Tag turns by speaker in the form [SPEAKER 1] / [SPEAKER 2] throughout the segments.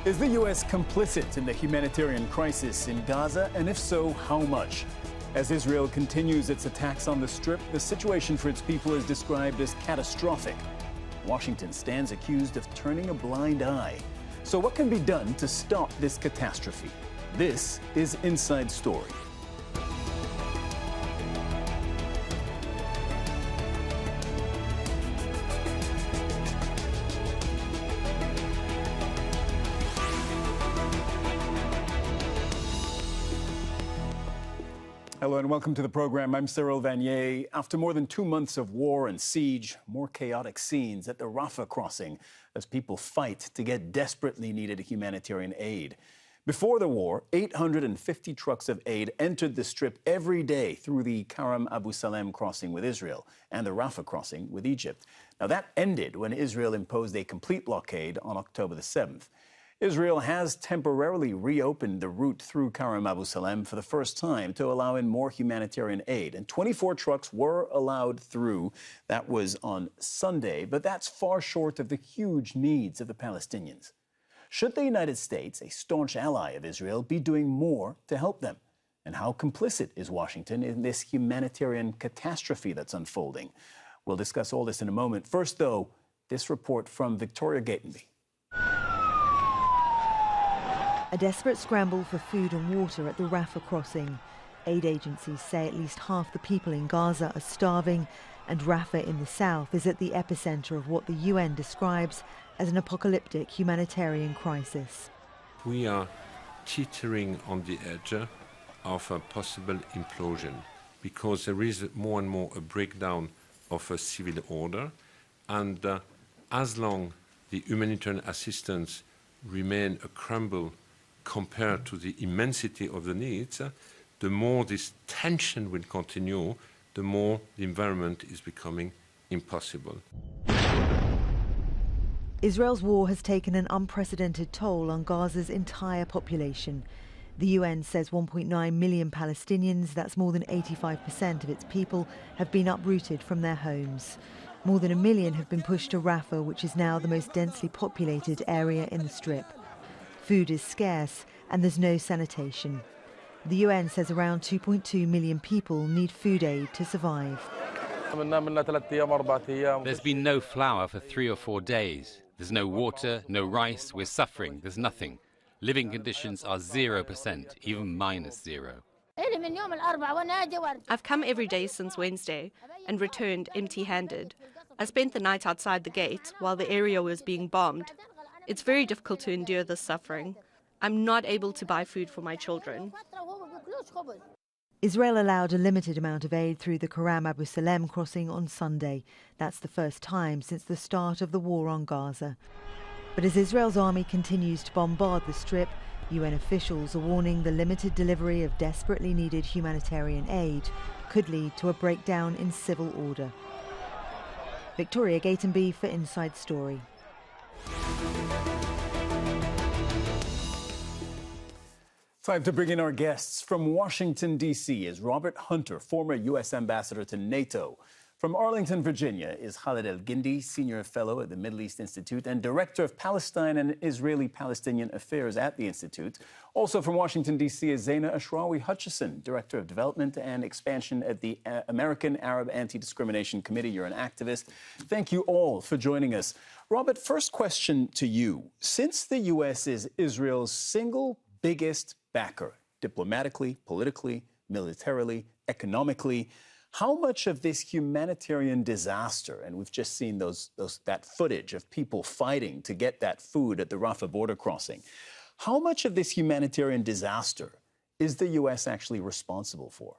[SPEAKER 1] Is the U.S. complicit in the humanitarian crisis in Gaza, and if so, how much? As Israel continues its attacks on the Strip, the situation for its people is described as catastrophic. Washington stands accused of turning a blind eye. So what can be done to stop this catastrophe? This is Inside Story. Hello and welcome to the program. I'm Cyril Vanier. After more than 2 months of war and siege, more chaotic scenes at the Rafah Crossing as people fight to get desperately needed humanitarian aid. Before the war, 850 trucks of aid entered the Strip every day through the Karam Abu Salem crossing with Israel and the Rafah Crossing with Egypt. Now that ended when Israel imposed a complete blockade on October the 7th. Israel has temporarily reopened the route through Karam Abu Salem for the first time to allow in more humanitarian aid. And 24 trucks were allowed through. That was on Sunday, but that's far short of the huge needs of the Palestinians. Should the United States, a staunch ally of Israel, be doing more to help them? And how complicit is Washington in this humanitarian catastrophe that's unfolding? We'll discuss all this in a moment. First, though, this report from Victoria Gatenby.
[SPEAKER 2] A desperate scramble for food and water at the Rafah Crossing. Aid agencies say at least half the people in Gaza are starving, and Rafah in the south is at the epicenter of what the UN describes as an apocalyptic humanitarian crisis.
[SPEAKER 3] We are teetering on the edge of a possible implosion because there is more and more a breakdown of a civil order, and as long the humanitarian assistance remain a crumble compared to the immensity of the needs, the more this tension will continue, the more the environment is becoming impossible.
[SPEAKER 2] Israel's war has taken an unprecedented toll on Gaza's entire population. The UN says 1.9 million Palestinians, that's more than 85% of its people, have been uprooted from their homes. More than 1 million have been pushed to Rafah, which is now the most densely populated area in the Strip. Food is scarce and there's no sanitation. The UN says around 2.2 million people need food aid to survive.
[SPEAKER 4] There's been no flour for 3 or 4 days. There's no water, no rice. We're suffering. There's nothing. Living conditions are 0%, even -0.
[SPEAKER 5] I've come every day since Wednesday and returned empty-handed. I spent the night outside the gate while the area was being bombed. It's very difficult to endure this suffering. I'm not able to buy food for my children.
[SPEAKER 2] Israel allowed a limited amount of aid through the Karam Abu Salem crossing on Sunday. That's the first time since the start of the war on Gaza. But as Israel's army continues to bombard the Strip, UN officials are warning the limited delivery of desperately needed humanitarian aid could lead to a breakdown in civil order. Victoria Gatenby for Inside Story.
[SPEAKER 1] Time to bring in our guests. From Washington, D.C. is Robert Hunter, former U.S. ambassador to NATO. From Arlington, Virginia is Khaled Elgindy, senior fellow at the Middle East Institute and director of Palestine and Israeli-Palestinian affairs at the Institute. Also from Washington, D.C. is Zaina Ashrawi-Hutchison, director of development and expansion at the American Arab Anti-Discrimination Committee. You're an activist. Thank you all for joining us. Robert, first question to you. Since the U.S. is Israel's single biggest backer, diplomatically, politically, militarily, economically, how much of this humanitarian disaster, and we've just seen that footage of people fighting to get that food at the Rafah border crossing, how much of this humanitarian disaster is the U.S. actually responsible for?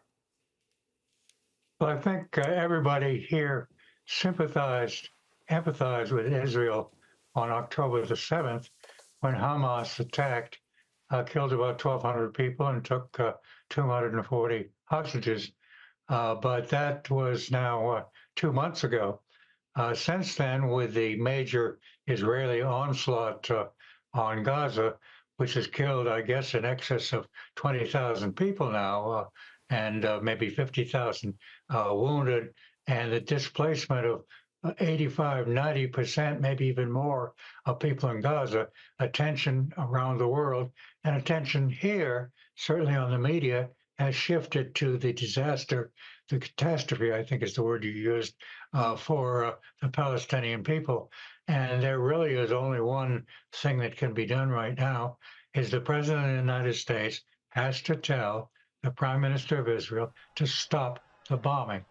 [SPEAKER 6] Well, I think everybody here empathized with Israel on October the 7th when Hamas attacked, killed about 1,200 people and took 240 hostages. But that was now 2 months ago. Since then, with the major Israeli onslaught on Gaza, which has killed, I guess, in excess of 20,000 people now, and maybe 50,000 wounded, and the displacement of 85, 90%, maybe even more of people in Gaza, attention around the world and attention here, certainly on the media, has shifted to the disaster, the catastrophe, I think is the word you used, for the Palestinian people. And there really is only one thing that can be done right now, is the President of the United States has to tell the Prime Minister of Israel to stop the bombing,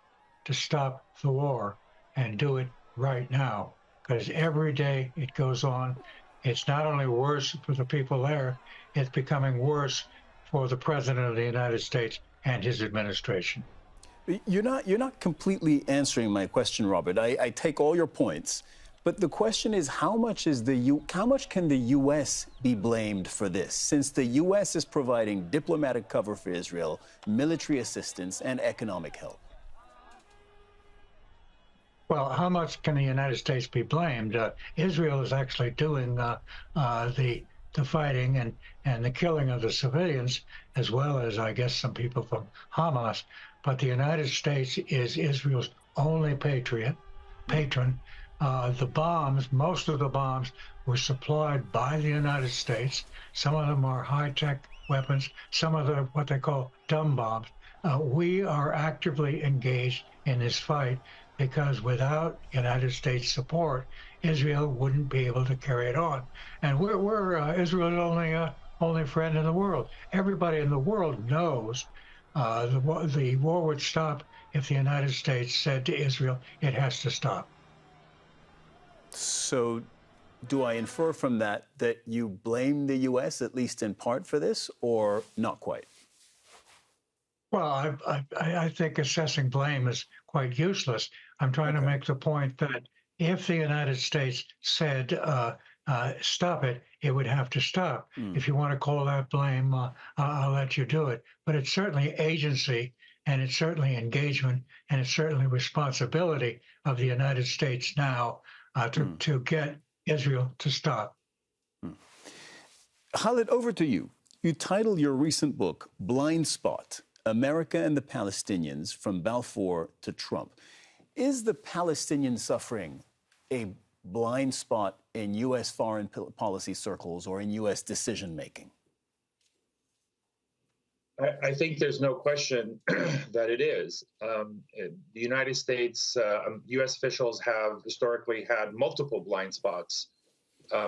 [SPEAKER 6] to stop the war, and do it right now. Because every day it goes on, it's not only worse for the people there, it's becoming worse for the President of the United States and his administration.
[SPEAKER 1] You're not completely answering my question, Robert. I take all your points, but the question is how much can the U.S. be blamed for this, since the U.S. is providing diplomatic cover for Israel, military assistance, and economic help?
[SPEAKER 6] Well, how much can the United States be blamed? Israel is actually doing the fighting and the killing of the civilians, as well as, I guess, some people from Hamas. But the United States is Israel's only patron. The bombs, most of the bombs were supplied by the United States. Some of them are high-tech weapons, some of them what they call dumb bombs. We are actively engaged in this fight because without United States support, Israel wouldn't be able to carry it on. And we're Israel's only friend in the world. Everybody in the world knows the war would stop if the United States said to Israel, it has to stop.
[SPEAKER 1] So do I infer from that that you blame the U.S., at least in part, for this, or not quite?
[SPEAKER 6] Well, I think assessing blame is quite useless. I'm trying to make the point that if the United States said, stop it, it would have to stop. If you want to call that blame, I'll let you do it. But it's certainly agency, and it's certainly engagement, and it's certainly responsibility of the United States now to get Israel to stop.
[SPEAKER 1] Khaled, over to you. You titled your recent book, Blind Spot, America and the Palestinians from Balfour to Trump. Is the Palestinian suffering a blind spot in U.S. foreign policy circles or in U.S. decision-making?
[SPEAKER 7] I think there's no question that it is. The United States, U.S. officials have historically had multiple blind spots,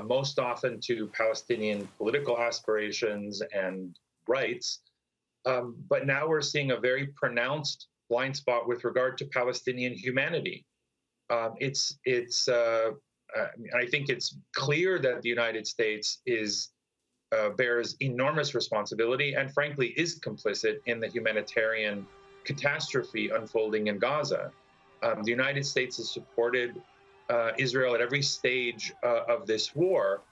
[SPEAKER 7] most often to Palestinian political aspirations and rights. But now we're seeing a very pronounced blind spot with regard to Palestinian humanity. I think it's clear that the United States bears enormous responsibility and, frankly, is complicit in the humanitarian catastrophe unfolding in Gaza. The United States has supported Israel at every stage of this war.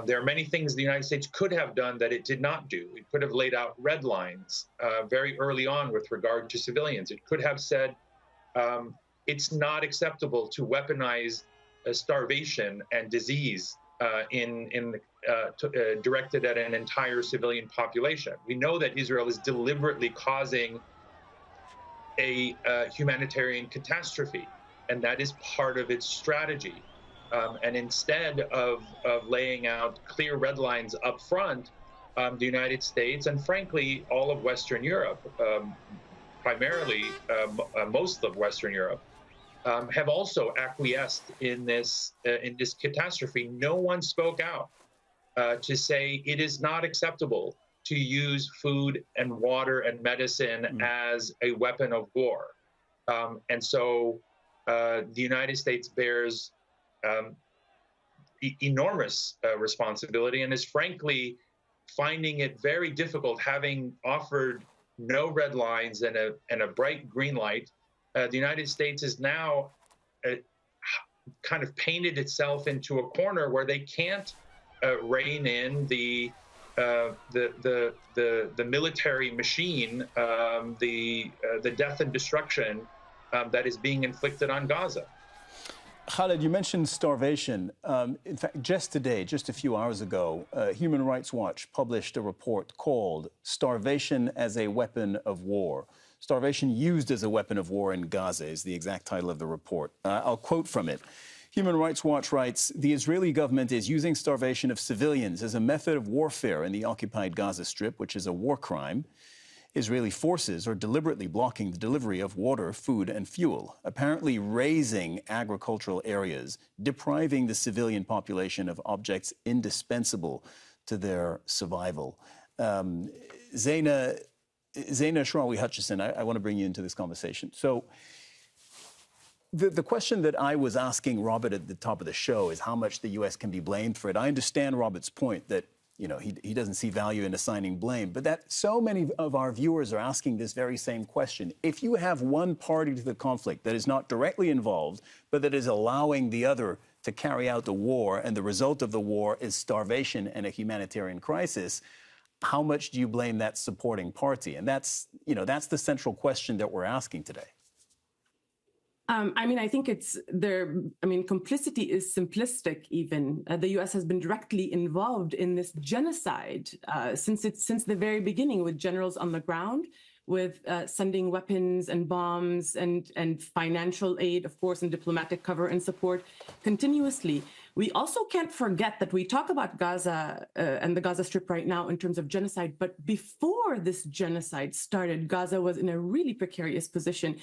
[SPEAKER 7] There are many things the United States could have done that it did not do. It could have laid out red lines very early on with regard to civilians. It could have said it's not acceptable to weaponize starvation and disease directed at an entire civilian population. We know that Israel is deliberately causing a humanitarian catastrophe, and that is part of its strategy. And instead of laying out clear red lines up front, the United States and, frankly, all of Western Europe, primarily most of Western Europe, have also acquiesced in this catastrophe. No one spoke out to say it is not acceptable to use food and water and medicine as a weapon of war. And so the United States bears enormous responsibility and is frankly finding it very difficult, having offered no red lines and a bright green light. The United States is now kind of painted itself into a corner where they can't rein in the military machine, the death and destruction that is being inflicted on Gaza.
[SPEAKER 1] Khaled, you mentioned starvation. In fact, just today, just a few hours ago, Human Rights Watch published a report called Starvation as a Weapon of War. Starvation used as a weapon of war in Gaza is the exact title of the report. I'll quote from it. Human Rights Watch writes, the Israeli government is using starvation of civilians as a method of warfare in the occupied Gaza Strip, which is a war crime. Israeli forces are deliberately blocking the delivery of water, food and fuel, apparently razing agricultural areas, depriving the civilian population of objects indispensable to their survival. Zaina Shrawi-Hutchison, I want to bring you into this conversation. So the question that I was asking Robert at the top of the show is how much the U.S. can be blamed for it. I understand Robert's point that, you know, he doesn't see value in assigning blame, but that so many of our viewers are asking this very same question. If you have one party to the conflict that is not directly involved, but that is allowing the other to carry out the war, and the result of the war is starvation and a humanitarian crisis, how much do you blame that supporting party? And that's, you know, that's the central question that we're asking today.
[SPEAKER 8] I mean, I think it's there. I mean, complicity is simplistic. Even the U.S. has been directly involved in this genocide since the very beginning, with generals on the ground, with sending weapons and bombs and financial aid, of course, and diplomatic cover and support continuously. We also can't forget that we talk about Gaza and the Gaza Strip right now in terms of genocide, but before this genocide started, Gaza was in a really precarious position.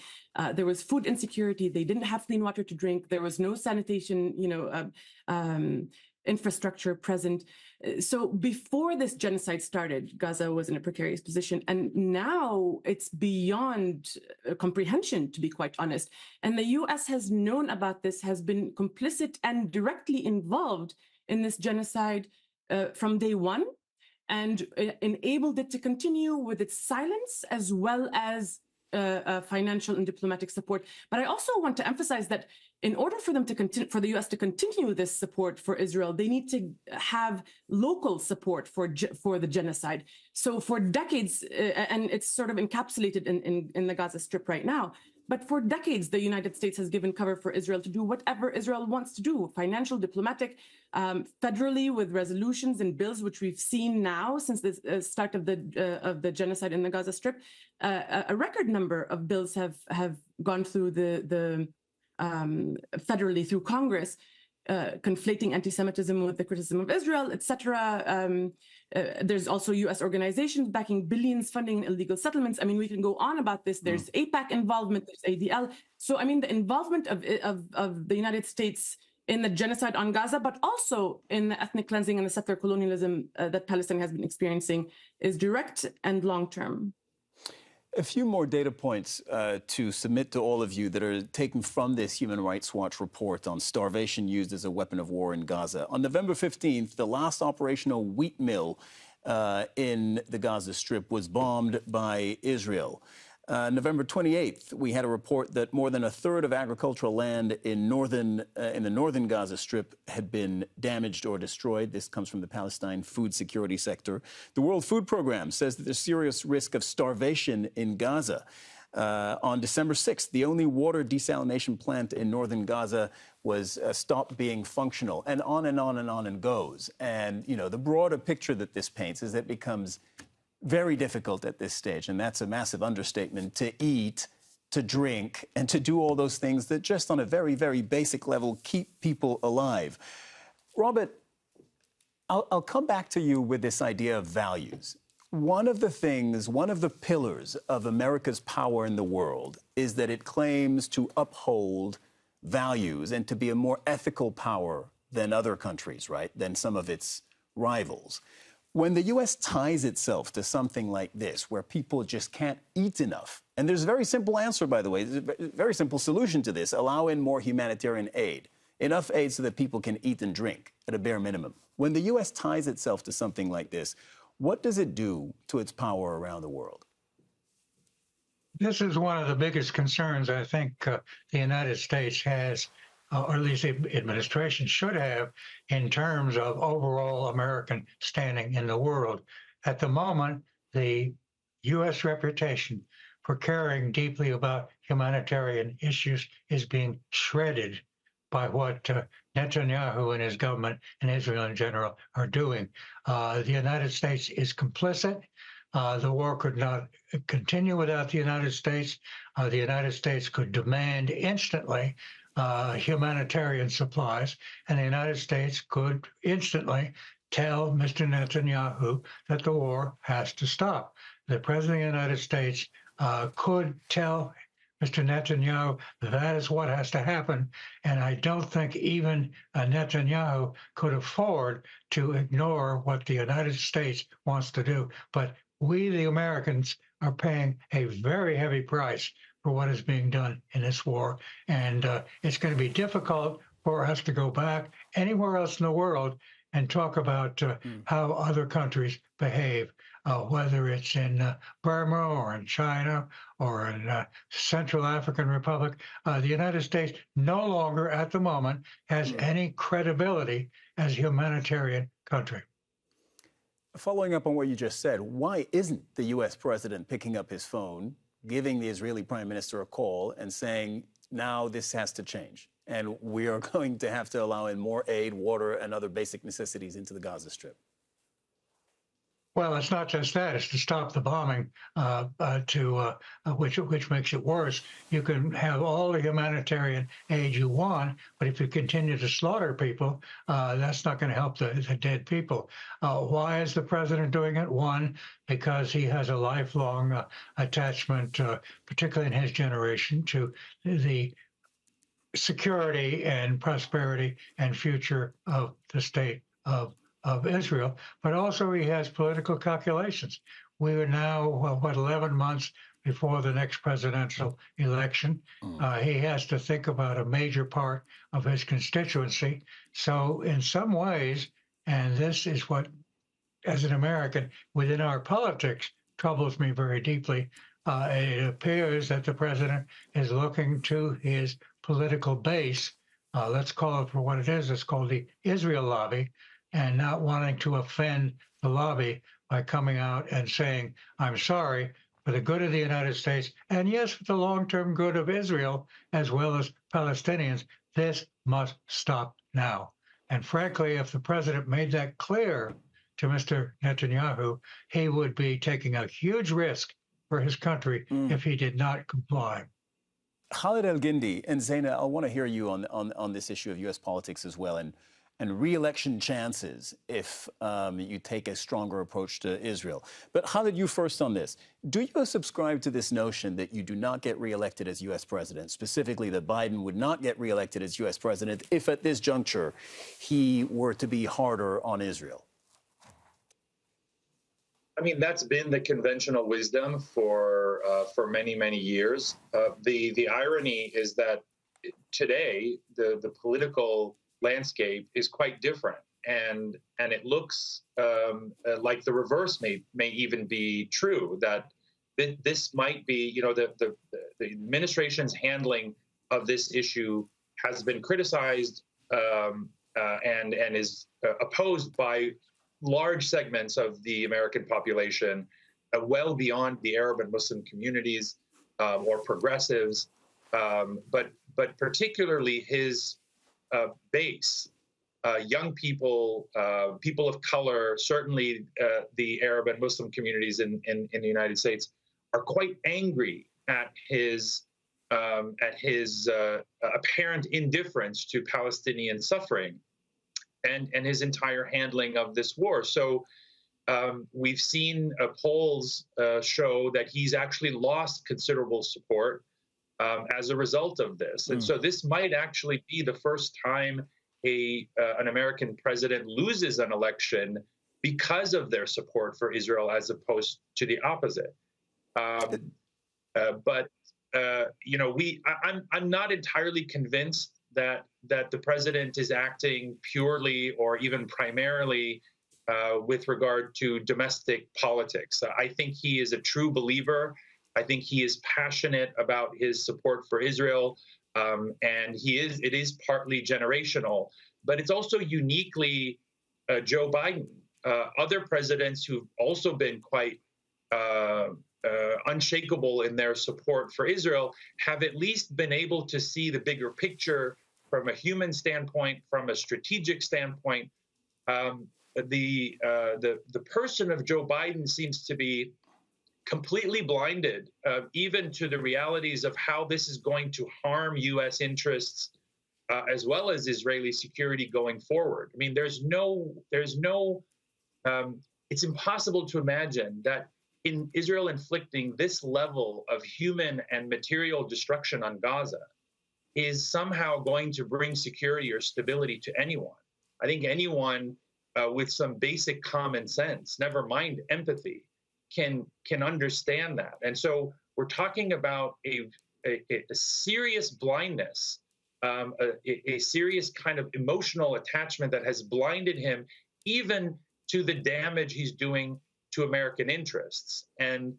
[SPEAKER 8] There was food insecurity. They didn't have clean water to drink. There was no sanitation, infrastructure present. So before this genocide started, Gaza was in a precarious position. And now it's beyond comprehension, to be quite honest. And the U.S. has known about this, has been complicit and directly involved in this genocide from day one, and enabled it to continue with its silence as well as financial and diplomatic support. But I also want to emphasize that in order for them to continue, for the U.S. to continue this support for Israel, they need to have local support for the genocide. So for decades, and it's sort of encapsulated in the Gaza Strip right now, but for decades, the United States has given cover for Israel to do whatever Israel wants to do, financial, diplomatic, federally with resolutions and bills, which we've seen now since the start of the genocide in the Gaza Strip. A record number of bills have gone through the federally through Congress, conflating anti-Semitism with the criticism of Israel, etc. There's also U.S. organizations backing billions funding illegal settlements. I mean, we can go on about this. There's AIPAC involvement, there's ADL. So, I mean, the involvement of the United States in the genocide on Gaza, but also in the ethnic cleansing and the settler colonialism that Palestine has been experiencing is direct and long-term.
[SPEAKER 1] A few more data points to submit to all of you that are taken from this Human Rights Watch report on starvation used as a weapon of war in Gaza. On November 15th, the last operational wheat mill in the Gaza Strip was bombed by Israel. November 28th, we had a report that more than a third of agricultural land in the northern Gaza Strip had been damaged or destroyed. This comes from the Palestine food security sector. The World Food Programme says that there's serious risk of starvation in Gaza. On December 6th, the only water desalination plant in northern Gaza was stopped being functional, and on and on and on it goes. And, you know, the broader picture that this paints is that it becomes very difficult at this stage, and that's a massive understatement, to eat, to drink, and to do all those things that just on a very, very basic level keep people alive. Robert, I'll come back to you with this idea of values. One of the pillars of America's power in the world is that it claims to uphold values and to be a more ethical power than other countries, right, than some of its rivals. When the U.S. ties itself to something like this, where people just can't eat enough, and there's a very simple answer, by the way, there's a very simple solution to this: allow in more humanitarian aid, enough aid so that people can eat and drink at a bare minimum. When the U.S. ties itself to something like this, what does it do to its power around the world?
[SPEAKER 6] This is one of the biggest concerns I think the United States has, or at least the administration should have, in terms of overall American standing in the world. At the moment, the U.S. reputation for caring deeply about humanitarian issues is being shredded by what Netanyahu and his government and Israel in general are doing. The United States is complicit. The war could not continue without the United States. The United States could demand instantly humanitarian supplies, and the United States could instantly tell Mr. Netanyahu that the war has to stop. The President of the United States could tell Mr. Netanyahu that is what has to happen, and I don't think even Netanyahu could afford to ignore what the United States wants to do. But we, the Americans, are paying a very heavy price for what is being done in this war, and it's going to be difficult for us to go back anywhere else in the world and talk about how other countries behave, whether it's in Burma or in China or in Central African Republic. The United States no longer at the moment has any credibility as a humanitarian country.
[SPEAKER 1] Following up on what you just said, why isn't the U.S. president picking up his phone, giving the Israeli prime minister a call and saying, now this has to change, and we are going to have to allow in more aid, water, and other basic necessities into the Gaza Strip?
[SPEAKER 6] Well, it's not just that. It's to stop the bombing, which makes it worse. You can have all the humanitarian aid you want, but if you continue to slaughter people, that's not going to help the dead people. Why is the president doing it? One, because he has a lifelong attachment, particularly in his generation, to the security and prosperity and future of the state of Israel, but also he has political calculations. We are now, 11 months before the next presidential election. He has to think about a major part of his constituency. So in some ways, and this is what, as an American, within our politics, troubles me very deeply, it appears that the president is looking to his political base, let's call it for what it is, it's called the Israel lobby, and not wanting to offend the lobby by coming out and saying, I'm sorry, for the good of the United States, and yes, for the long-term good of Israel, as well as Palestinians, this must stop now. And frankly, if the president made that clear to Mr. Netanyahu, he would be taking a huge risk for his country if he did not comply.
[SPEAKER 1] Khaled Elgindy and Zaina, I want to hear you on this issue of U.S. politics as well, and re-election chances if you take a stronger approach to Israel. But Khaled, you first on this. Do you subscribe to this notion that you do not get re-elected as U.S. president, specifically that Biden would not get re-elected as U.S. president if at this juncture he were to be harder on Israel?
[SPEAKER 7] I mean, that's been the conventional wisdom for many, many years. The irony is that today the political landscape is quite different, and it looks like the reverse may even be true, that this might be, the administration's handling of this issue has been criticized and is opposed by large segments of the American population, well beyond the Arab and Muslim communities or progressives, but particularly his base, young people, people of color, certainly the Arab and Muslim communities in the United States, are quite angry at his apparent indifference to Palestinian suffering and his entire handling of this war. So we've seen polls show that he's actually lost considerable support as a result of this. And so this might actually be the first time an American president loses an election because of their support for Israel, as opposed to the opposite. I'm not entirely convinced that the president is acting purely or even primarily with regard to domestic politics. I think he is a true believer. I think he is passionate about his support for Israel, and it is partly generational, but it's also uniquely Joe Biden. Other presidents who've also been quite unshakable in their support for Israel have at least been able to see the bigger picture from a human standpoint, from a strategic standpoint, the person of Joe Biden seems to be completely blinded, even to the realities of how this is going to harm U.S. interests as well as Israeli security going forward. I mean, it's impossible to imagine that in Israel inflicting this level of human and material destruction on Gaza is somehow going to bring security or stability to anyone. I think anyone with some basic common sense, never mind empathy, can understand that. And so we're talking about a serious blindness, a serious kind of emotional attachment that has blinded him even to the damage he's doing to American interests. And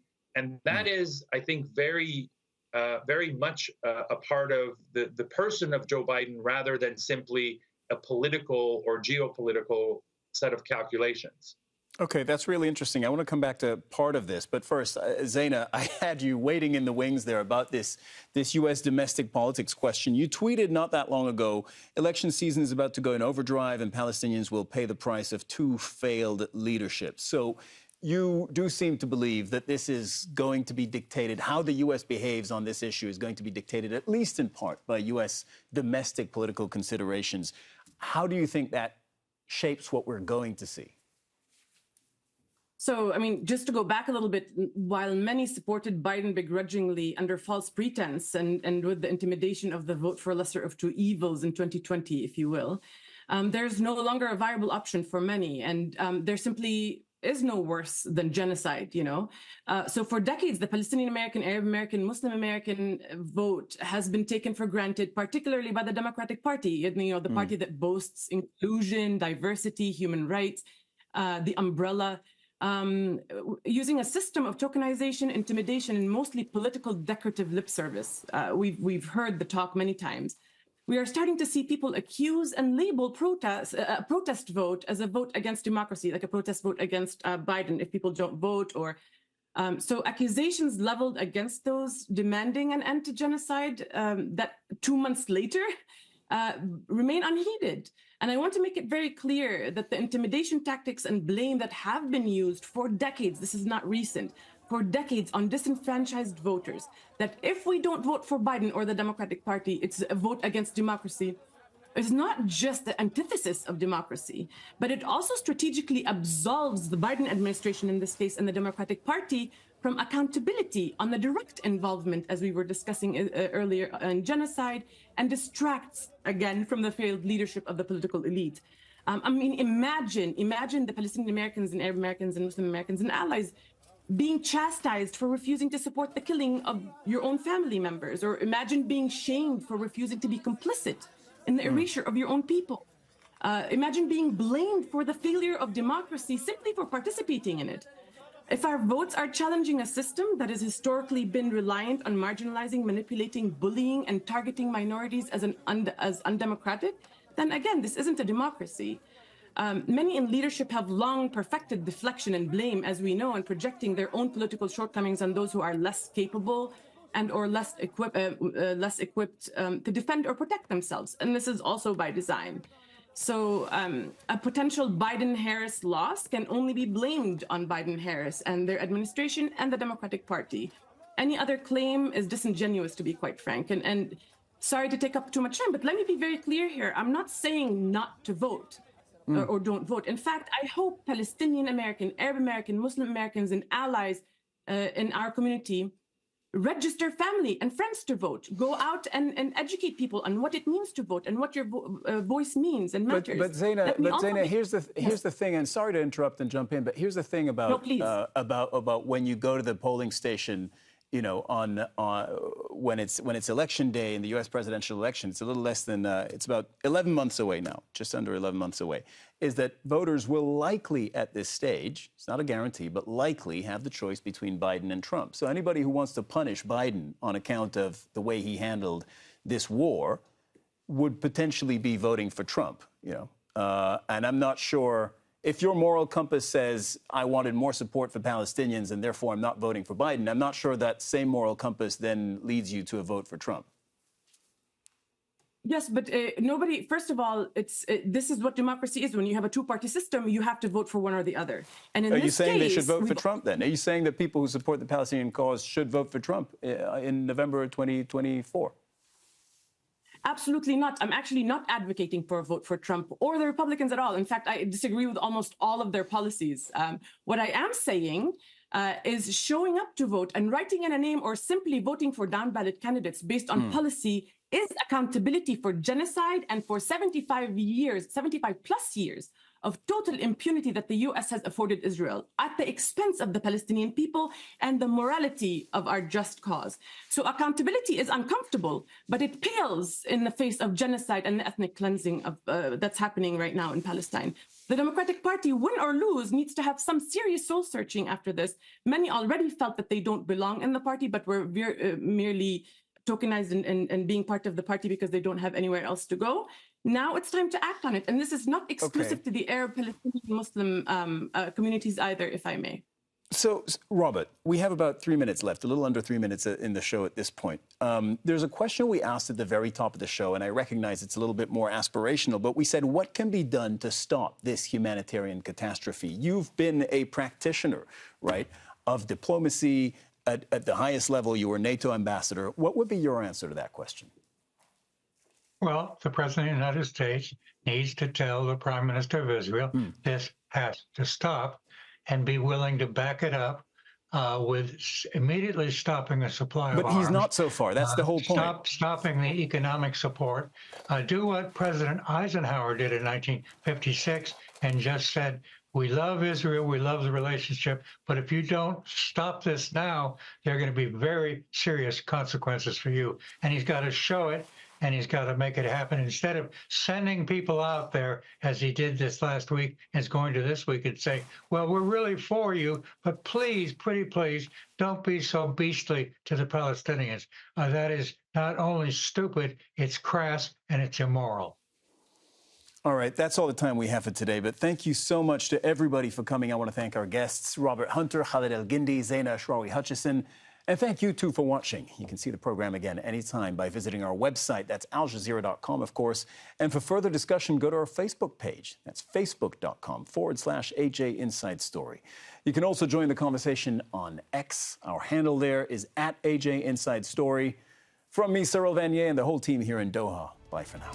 [SPEAKER 7] that is, I think, very much a part of the person of Joe Biden rather than simply a political or geopolitical set of calculations.
[SPEAKER 1] Okay, that's really interesting. I want to come back to part of this. But first, Zaina, I had you waiting in the wings there about this U.S. domestic politics question. You tweeted not that long ago, election season is about to go in overdrive and Palestinians will pay the price of 2 failed leaderships. So you do seem to believe that this is going to be dictated, how the U.S. behaves on this issue is going to be dictated, at least in part, by U.S. domestic political considerations. How do you think that shapes what we're going to see?
[SPEAKER 8] So, I mean, just to go back a little bit, while many supported Biden begrudgingly under false pretense and with the intimidation of the vote for lesser of 2 evils in 2020, if you will, there's no longer a viable option for many. And there simply is no worse than genocide, you know. So for decades, the Palestinian American, Arab American, Muslim American vote has been taken for granted, particularly by the Democratic Party, you know, the party that boasts inclusion, diversity, human rights, the umbrella. Using a system of tokenization, intimidation, and mostly political decorative lip service. We've heard the talk many times. We are starting to see people accuse and label a protest vote as a vote against democracy, like a protest vote against Biden if people don't vote. Or so accusations leveled against those demanding an end to genocide that 2 months later remain unheeded. And I want to make it very clear that the intimidation tactics and blame that have been used for decades, this is not recent, for decades on disenfranchised voters, that if we don't vote for Biden or the Democratic Party, it's a vote against democracy, is not just the antithesis of democracy, but it also strategically absolves the Biden administration in this case and the Democratic Party from accountability on the direct involvement, as we were discussing earlier, in genocide, and distracts, again, from the failed leadership of the political elite. I mean, imagine the Palestinian Americans and Arab Americans and Muslim Americans and allies being chastised for refusing to support the killing of your own family members, or imagine being shamed for refusing to be complicit in the erasure of your own people. Imagine being blamed for the failure of democracy simply for participating in it. If our votes are challenging a system that has historically been reliant on marginalizing, manipulating, bullying, and targeting minorities as undemocratic, then again, this isn't a democracy. Many in leadership have long perfected deflection and blame, as we know, and projecting their own political shortcomings on those who are less capable and or less equipped to defend or protect themselves. And this is also by design. So a potential Biden-Harris loss can only be blamed on Biden-Harris and their administration and the Democratic Party. Any other claim is disingenuous, to be quite frank. And sorry to take up too much time, but let me be very clear here. I'm not saying not to vote or don't vote. In fact, I hope Palestinian American, Arab American, Muslim Americans, and allies in our community register family and friends to vote. Go out and educate people on what it means to vote and what your voice means and matters.
[SPEAKER 1] But Zaina, here's the thing. And sorry to interrupt and jump in, but here's the thing about about when you go to the polling station, you know, on when it's election day in the U.S. presidential election. It's a little less than it's about 11 months away now, just under 11 months away. Is that voters will likely at this stage, it's not a guarantee, but likely have the choice between Biden and Trump. So anybody who wants to punish Biden on account of the way he handled this war would potentially be voting for Trump, you know. And I'm not sure if your moral compass says I wanted more support for Palestinians and therefore I'm not voting for Biden, I'm not sure that same moral compass then leads you to a vote for Trump.
[SPEAKER 8] Yes, but nobody, first of all, this is what democracy is. When you have a two-party system, you have to vote for one or the other. And in
[SPEAKER 1] Are
[SPEAKER 8] this
[SPEAKER 1] you saying
[SPEAKER 8] case,
[SPEAKER 1] they should vote for Trump then? Are you saying that people who support the Palestinian cause should vote for Trump in November 2024?
[SPEAKER 8] Absolutely not. I'm actually not advocating for a vote for Trump or the Republicans at all. In fact, I disagree with almost all of their policies. What I am saying is showing up to vote and writing in a name or simply voting for down-ballot candidates based on policy is accountability for genocide and for 75 plus years of total impunity that the U.S. has afforded Israel at the expense of the Palestinian people and the morality of our just cause. So accountability is uncomfortable, but it pales in the face of genocide and the ethnic cleansing of, that's happening right now in Palestine. The Democratic Party, win or lose, needs to have some serious soul-searching after this. Many already felt that they don't belong in the party, but were merely tokenized and being part of the party because they don't have anywhere else to go. Now it's time to act on it. And this is not exclusive to the Arab, Palestinian, Muslim communities either, if I may.
[SPEAKER 1] So, Robert, we have about 3 minutes left, a little under 3 minutes in the show at this point. There's a question we asked at the very top of the show, and I recognize it's a little bit more aspirational, but we said, what can be done to stop this humanitarian catastrophe? You've been a practitioner, right, of diplomacy at the highest level. You were NATO ambassador. What would be your answer to that question?
[SPEAKER 6] Well, the President of the United States needs to tell the Prime Minister of Israel this has to stop and be willing to back it up with immediately stopping the supply of arms.
[SPEAKER 1] But he's not so far. That's the whole point.
[SPEAKER 6] Stopping the economic support. Do what President Eisenhower did in 1956 and just said, we love Israel, we love the relationship, but if you don't stop this now, there are going to be very serious consequences for you. And he's got to show it, and he's got to make it happen. Instead of sending people out there, as he did this last week, and is going to this week, and say, well, we're really for you, but please, pretty please, don't be so beastly to the Palestinians. That is not only stupid, it's crass, and it's immoral.
[SPEAKER 1] All right, that's all the time we have for today, but thank you so much to everybody for coming. I want to thank our guests, Robert Hunter, Khaled Elgindy, Zaina Ashrawi-Hutchison, and thank you, too, for watching. You can see the program again anytime by visiting our website. That's aljazeera.com, of course. And for further discussion, go to our Facebook page. That's facebook.com/AJ Inside Story. You can also join the conversation on X. Our handle there is @AJ Inside Story. From me, Cyril Vanier, and the whole team here in Doha, bye for now.